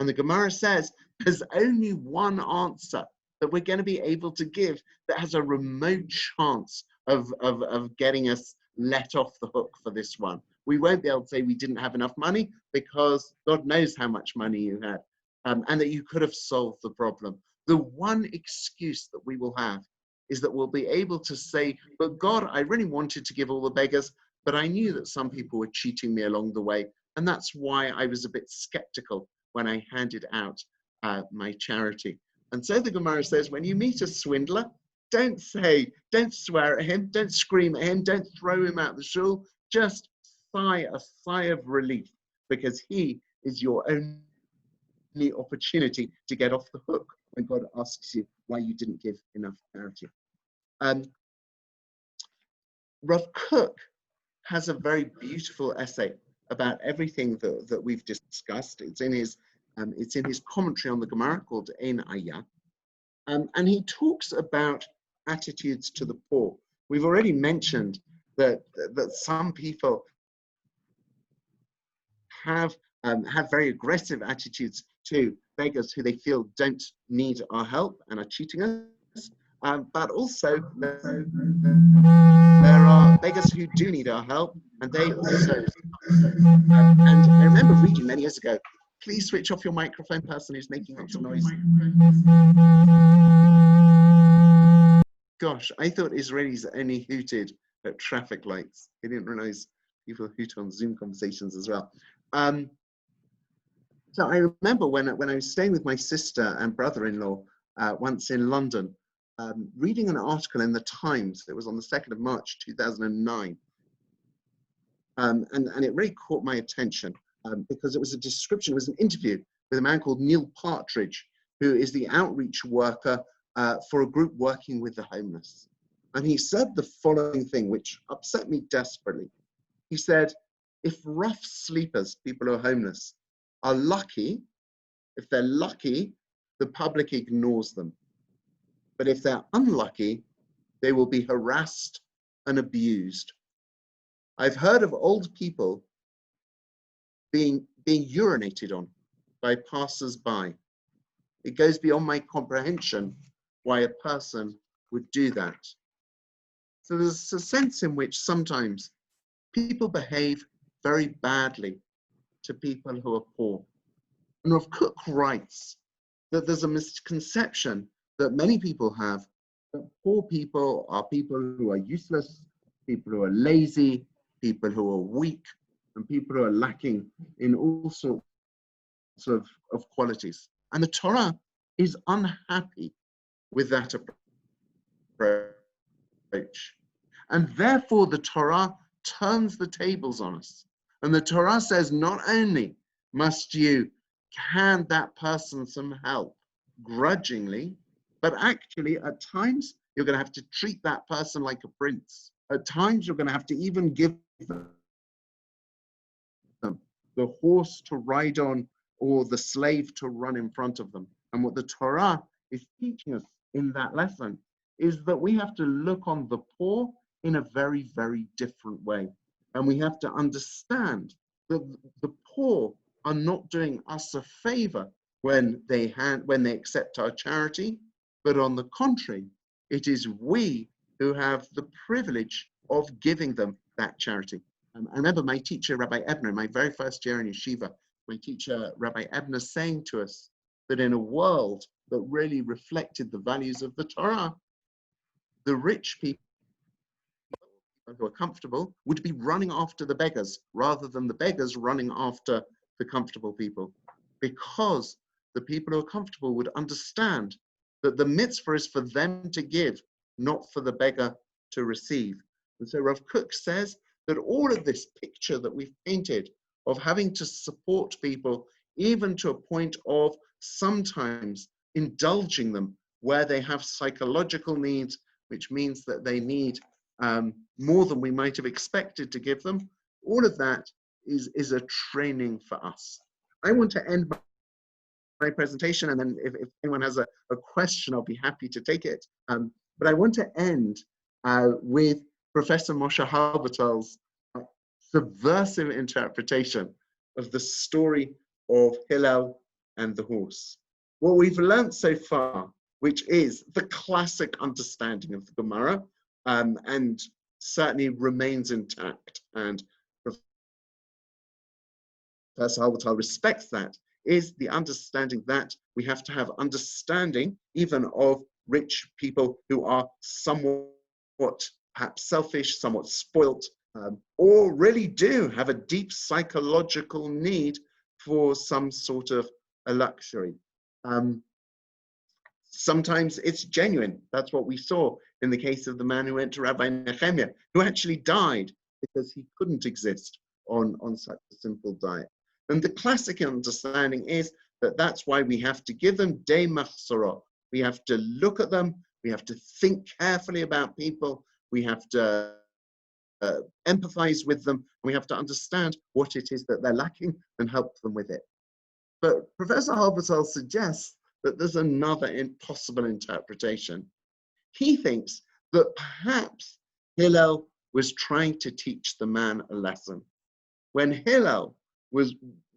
And the Gemara says there's only one answer that we're going to be able to give that has a remote chance of getting us let off the hook for this one. We won't be able to say we didn't have enough money because God knows how much money you had and that you could have solved the problem. The one excuse that we will have is that we'll be able to say, but God, I really wanted to give all the beggars, but I knew that some people were cheating me along the way. And that's why I was a bit skeptical when I handed out my charity. And so the Gemara says, when you meet a swindler, don't swear at him, don't scream at him, don't throw him out the shul, just sigh a sigh of relief, because he is your only opportunity to get off the hook when God asks you why you didn't give enough charity. Rav Kook has a very beautiful essay about everything that we've discussed. It's in his commentary on the Gemara called Ein Ayah. And he talks about attitudes to the poor. We've already mentioned that some people have very aggressive attitudes to beggars who they feel don't need our help and are cheating us. But also there are beggars who do need our help, and they also. And I remember reading many years ago. Please switch off your microphone, person who's making lots of noise. Gosh, I thought Israelis only hooted at traffic lights. I didn't realize people hoot on Zoom conversations as well. So I remember when I was staying with my sister and brother-in-law once in London, reading an article in the Times. It was on the 2nd of March, 2009. And it really caught my attention. Because it was a description, it was an interview with a man called Neil Partridge, who is the outreach worker for a group working with the homeless. And he said the following thing, which upset me desperately. He said, if rough sleepers, people who are homeless, are lucky, if they're lucky, the public ignores them. But if they're unlucky, they will be harassed and abused. I've heard of old people being urinated on by passers-by. It goes beyond my comprehension why a person would do that. So there's a sense in which sometimes people behave very badly to people who are poor. And Rav Kook writes that there's a misconception that many people have that poor people are people who are useless, people who are lazy, people who are weak, and people who are lacking in all sorts of qualities. And the Torah is unhappy with that approach. And therefore the Torah turns the tables on us. And the Torah says not only must you hand that person some help grudgingly, but actually at times you're going to have to treat that person like a prince. At times you're going to have to even give them the horse to ride on or the slave to run in front of them. And what the Torah is teaching us in that lesson is that we have to look on the poor in a very, very different way. And we have to understand that the poor are not doing us a favor when they accept our charity, but on the contrary, it is we who have the privilege of giving them that charity. I remember my teacher, Rabbi Ebner, in my very first year in yeshiva, my teacher, Rabbi Ebner, saying to us that in a world that really reflected the values of the Torah, the rich people who are comfortable would be running after the beggars rather than the beggars running after the comfortable people, because the people who are comfortable would understand that the mitzvah is for them to give, not for the beggar to receive. And so Rav Kook says that all of this picture that we've painted of having to support people, even to a point of sometimes indulging them where they have psychological needs, which means that they need more than we might have expected to give them, all of that is a training for us. I want to end my presentation, and then if anyone has a question, I'll be happy to take it. But I want to end with Professor Moshe Halbertal's subversive interpretation of the story of Hillel and the horse. What we've learned so far, which is the classic understanding of the Gemara, and certainly remains intact, and Professor Halbertal respects that, is the understanding that we have to have understanding even of rich people who are somewhat perhaps selfish, somewhat spoilt, or really do have a deep psychological need for some sort of a luxury. Sometimes it's genuine. That's what we saw in the case of the man who went to Rabbi Nehemiah, who actually died because he couldn't exist on such a simple diet. And the classic understanding is that that's why we have to give them day machzorah. We have to look at them. We have to think carefully about people. We have to empathize with them. We have to understand what it is that they're lacking and help them with it. But Professor Halbertal suggests that there's another possible interpretation. He thinks that perhaps Hillel was trying to teach the man a lesson. When Hillel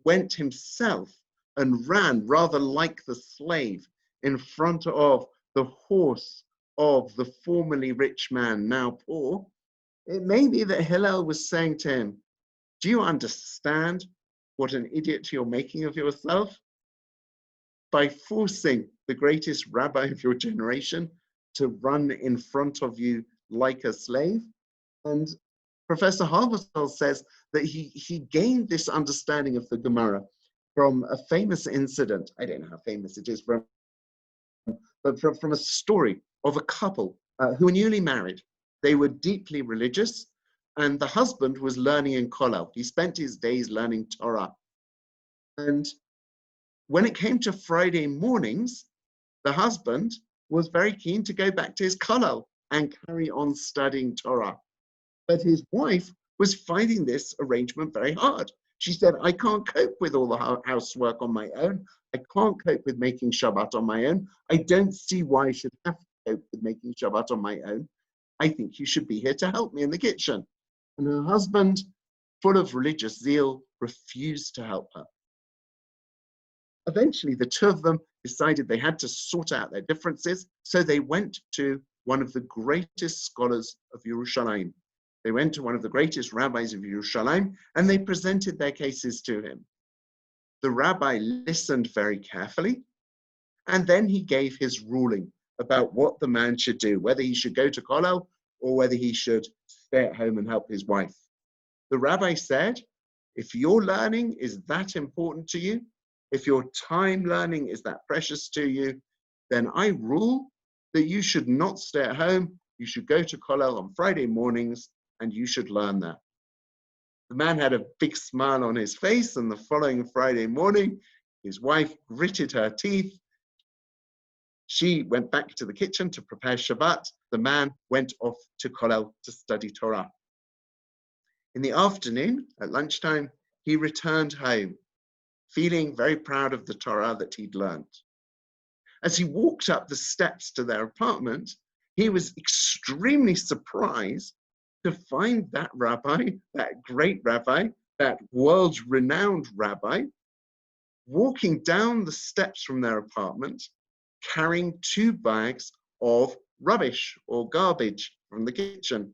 went himself and ran rather like the slave in front of the horse of the formerly rich man, now poor, it may be that Hillel was saying to him, do you understand what an idiot you're making of yourself? By forcing the greatest rabbi of your generation to run in front of you like a slave? And Professor Halbertal says that he gained this understanding of the Gemara from a famous incident. I don't know how famous it is, but from a story of a couple who were newly married. They were deeply religious, and the husband was learning in kollel. He spent his days learning Torah. And when it came to Friday mornings, the husband was very keen to go back to his kollel and carry on studying Torah. But his wife was finding this arrangement very hard. She said, I can't cope with all the housework on my own. I can't cope with making Shabbat on my own. I don't see why I should have cope with making Shabbat on my own. I think you should be here to help me in the kitchen. And her husband, full of religious zeal, refused to help her. Eventually, the two of them decided they had to sort out their differences, so they went to one of the greatest scholars of Yerushalayim. They went to one of the greatest rabbis of Yerushalayim, and they presented their cases to him. The rabbi listened very carefully, and then he gave his ruling about what the man should do, whether he should go to Kollel or whether he should stay at home and help his wife. The rabbi said, if your learning is that important to you, if your time learning is that precious to you, then I rule that you should not stay at home. You should go to Kollel on Friday mornings and you should learn there. The man had a big smile on his face, and the following Friday morning, his wife gritted her teeth. She went back to the kitchen to prepare Shabbat. The man went off to Kollel to study Torah. In the afternoon, at lunchtime, he returned home, feeling very proud of the Torah that he'd learned. As he walked up the steps to their apartment, he was extremely surprised to find that rabbi, that great rabbi, that world-renowned rabbi, walking down the steps from their apartment, carrying 2 bags of rubbish or garbage from the kitchen.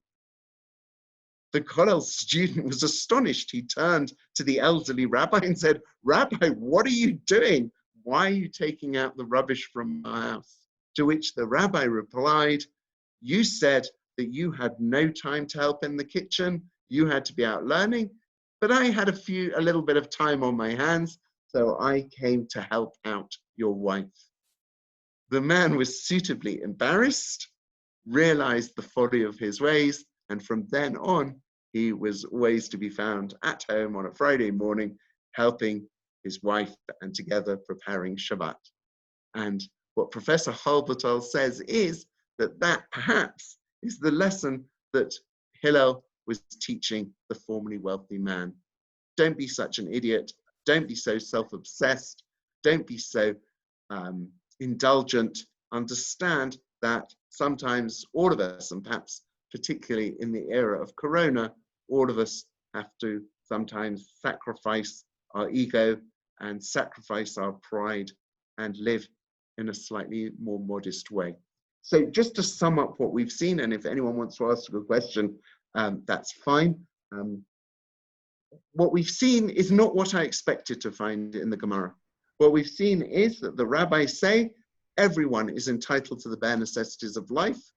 The Kollel student was astonished. He turned to the elderly rabbi and said, "Rabbi, what are you doing? Why are you taking out the rubbish from my house?" To which the rabbi replied, "You said that you had no time to help in the kitchen. You had to be out learning, but I had a little bit of time on my hands, so I came to help out your wife." The man was suitably embarrassed, realized the folly of his ways, and from then on, he was always to be found at home on a Friday morning, helping his wife and together preparing Shabbat. And what Professor Halbertal says is that perhaps is the lesson that Hillel was teaching the formerly wealthy man. Don't be such an idiot. Don't be so self-obsessed. Don't be so indulgent. Understand that sometimes all of us, and perhaps particularly in the era of Corona, all of us have to sometimes sacrifice our ego and sacrifice our pride and live in a slightly more modest way. So just to sum up what we've seen, and if anyone wants to ask a question, that's fine. What we've seen is not what I expected to find in the Gemara. What we've seen is that the rabbis say everyone is entitled to the bare necessities of life.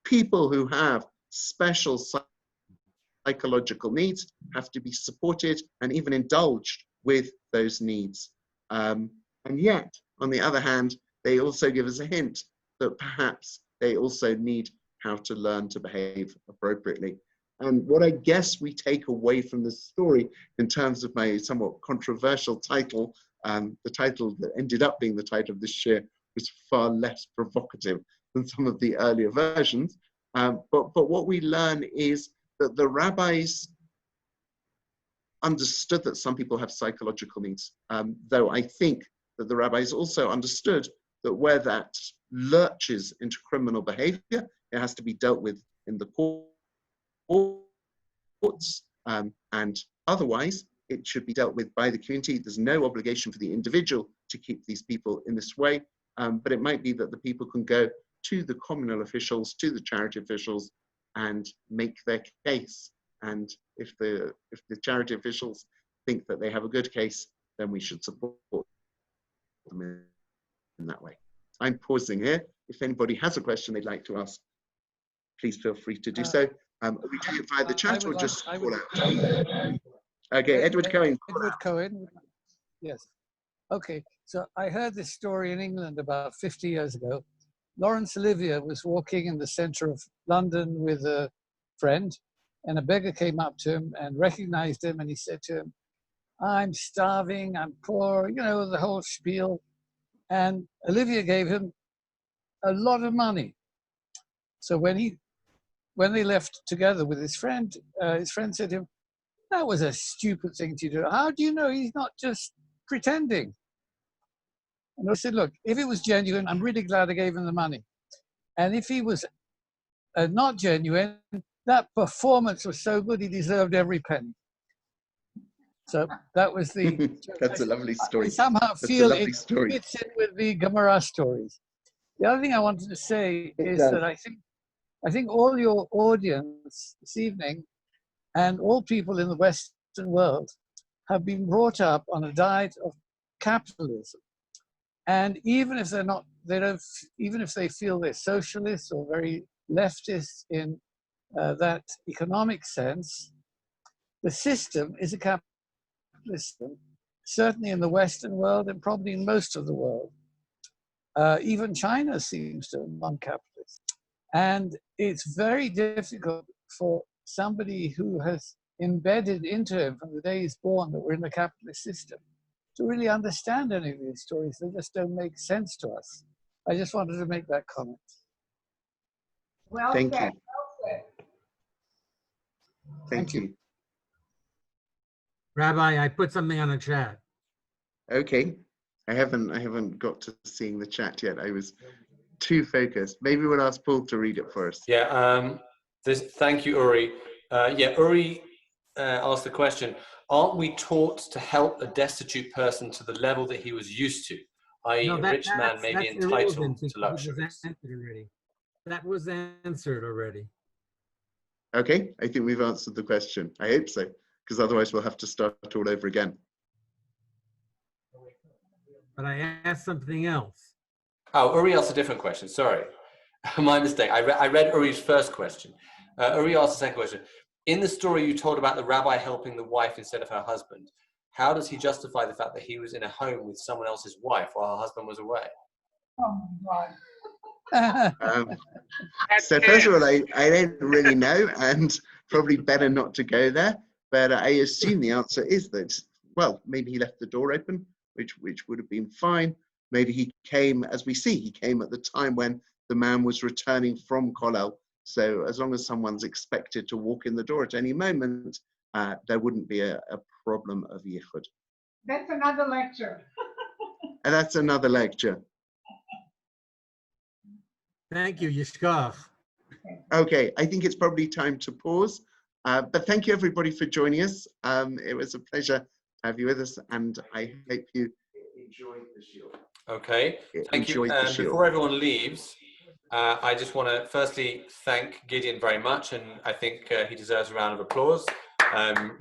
People who have special psychological needs have to be supported and even indulged with those needs. And yet, on the other hand, they also give us a hint that perhaps they also need how to learn to behave appropriately. And what I guess we take away from this story, in terms of my somewhat controversial title, the title that ended up being the title of this year was far less provocative than some of the earlier versions. But what we learn is that the rabbis understood that some people have psychological needs, though I think that the rabbis also understood that where that lurches into criminal behavior, it has to be dealt with in the courts, and otherwise it should be dealt with by the community. There's no obligation for the individual to keep these people in this way, but it might be that the people can go to the communal officials, to the charity officials, and make their case. And if the charity officials think that they have a good case, then we should support them in that way. I'm pausing here. If anybody has a question they'd like to ask, please feel free to do so. Are we doing it via the chat or just call out? Okay, Edward Cohen. Edward Cohen. Yes. Okay, so I heard this story in England about 50 years ago. Laurence Olivier was walking in the center of London with a friend, and a beggar came up to him and recognized him, and he said to him, "I'm starving, I'm poor," you know, the whole spiel. And Olivier gave him a lot of money. So when they left together with his friend said to him, "That was a stupid thing to do. How do you know he's not just pretending?" And I said, "Look, if it was genuine, I'm really glad I gave him the money. And if he was not genuine, that performance was so good he deserved every penny. So that was the. That's a lovely story. I somehow That's feel a lovely it story. fits in with the Gemara stories. The other thing I wanted to say is that I think all your audience this evening and all people in the Western world have been brought up on a diet of capitalism. And even if they're not, even if they feel they're socialists or very leftist in that economic sense, the system is a capitalist system, certainly in the Western world and probably in most of the world. Even China seems to be non-capitalist. And it's very difficult for somebody who has embedded into him from the day he's born that we're in a capitalist system to really understand any of these stories. They just don't make sense to us. I just wanted to make that comment. Well Thank said. you. Well said. Thank you. Rabbi, I put something on the chat. Okay. I haven't got to seeing the chat yet. I was too focused. Maybe we'll ask Paul to read it for us. Yeah, thank you, Uri. Uri asked the question, aren't we taught to help a destitute person to the level that he was used to? I.e., a rich man may be entitled to luxuries. That was answered already. Okay, I think we've answered the question. I hope so, because otherwise we'll have to start all over again. But I asked something else. Oh, Uri asked a different question. Sorry. My mistake. I read Uri's first question. Uri asked the second question. In the story you told about the rabbi helping the wife instead of her husband, how does he justify the fact that he was in a home with someone else's wife while her husband was away? Oh my God. So first of all, I don't really know, and probably better not to go there. But I assume the answer is that, well, maybe he left the door open, which would have been fine. Maybe he came, as we see, he came at the time when the man was returning from Kollel. So as long as someone's expected to walk in the door at any moment, there wouldn't be a problem of yichud. That's another lecture. And that's another lecture. Thank you, Yishkach. Okay, I think it's probably time to pause. But thank you everybody for joining us. It was a pleasure to have you with us, and I hope you enjoyed the shiur. Okay, thank you. Before everyone leaves, I just want to firstly thank Gideon very much, and I think he deserves a round of applause.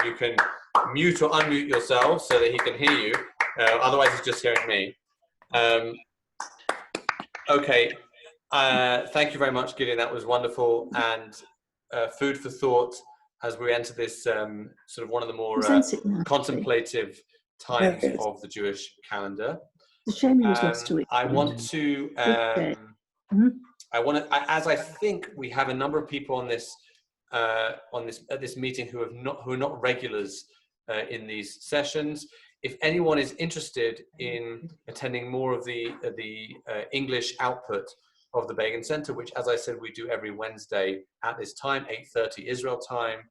You can mute or unmute yourselves so that he can hear you. Otherwise, he's just hearing me. Okay, thank you very much, Gideon. That was wonderful, and food for thought as we enter this sort of one of the more contemplative times of the Jewish calendar. It's a shame he was lost to it. I want to, as I think we have a number of people on this at this meeting who are not regulars in these sessions. If anyone is interested in attending more of the English output of the Begin Center, which, as I said, we do every Wednesday at this time, 8:30 Israel time,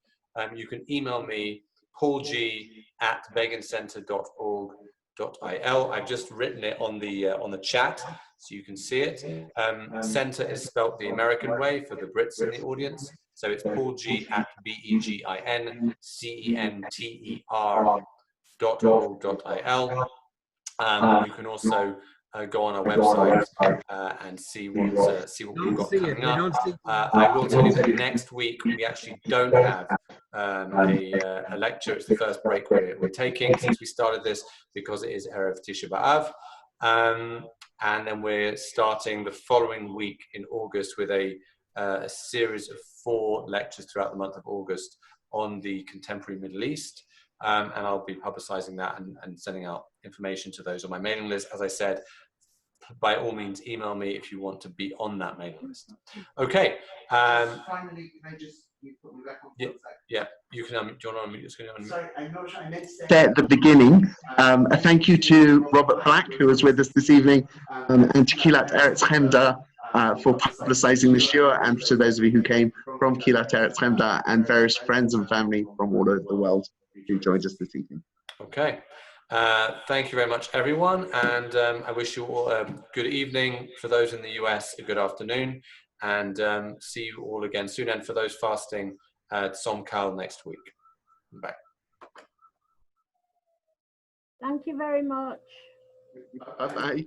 you can email me, paulg@begincenter.org.il. I've just written it on the chat, so you can see it. Center is spelt the American way for the Brits in the audience, so it's paulg@begincenter.org.il. You can also go on our website and see what we've got coming up. I will tell you that next week we actually don't have a lecture. It's the first break we're taking since we started this, because it is Erev Tisha B'Av. And then we're starting the following week in August with a series of 4 lectures throughout the month of August on the contemporary Middle East. And I'll be publicizing that and sending out information to those on my mailing list. As I said, by all means, email me if you want to be on that mailing list. Okay. Finally, can I just put me back on? Yeah, you can. Do you want to unmute your screen? Sorry, I'm not sure. I meant to say at the beginning, a thank you to Robert Black, who was with us this evening, and to Kilat Eretz Chemda for publicizing the shiur, and to those of you who came from Kilat Eretz Chemda and various friends and family from all over the world who joined us this evening. Okay. Thank you very much, everyone, and I wish you all a good evening. For those in the US, a good afternoon, and see you all again soon. And for those fasting, Tzom Kal next week. Bye. Thank you very much. Bye-bye.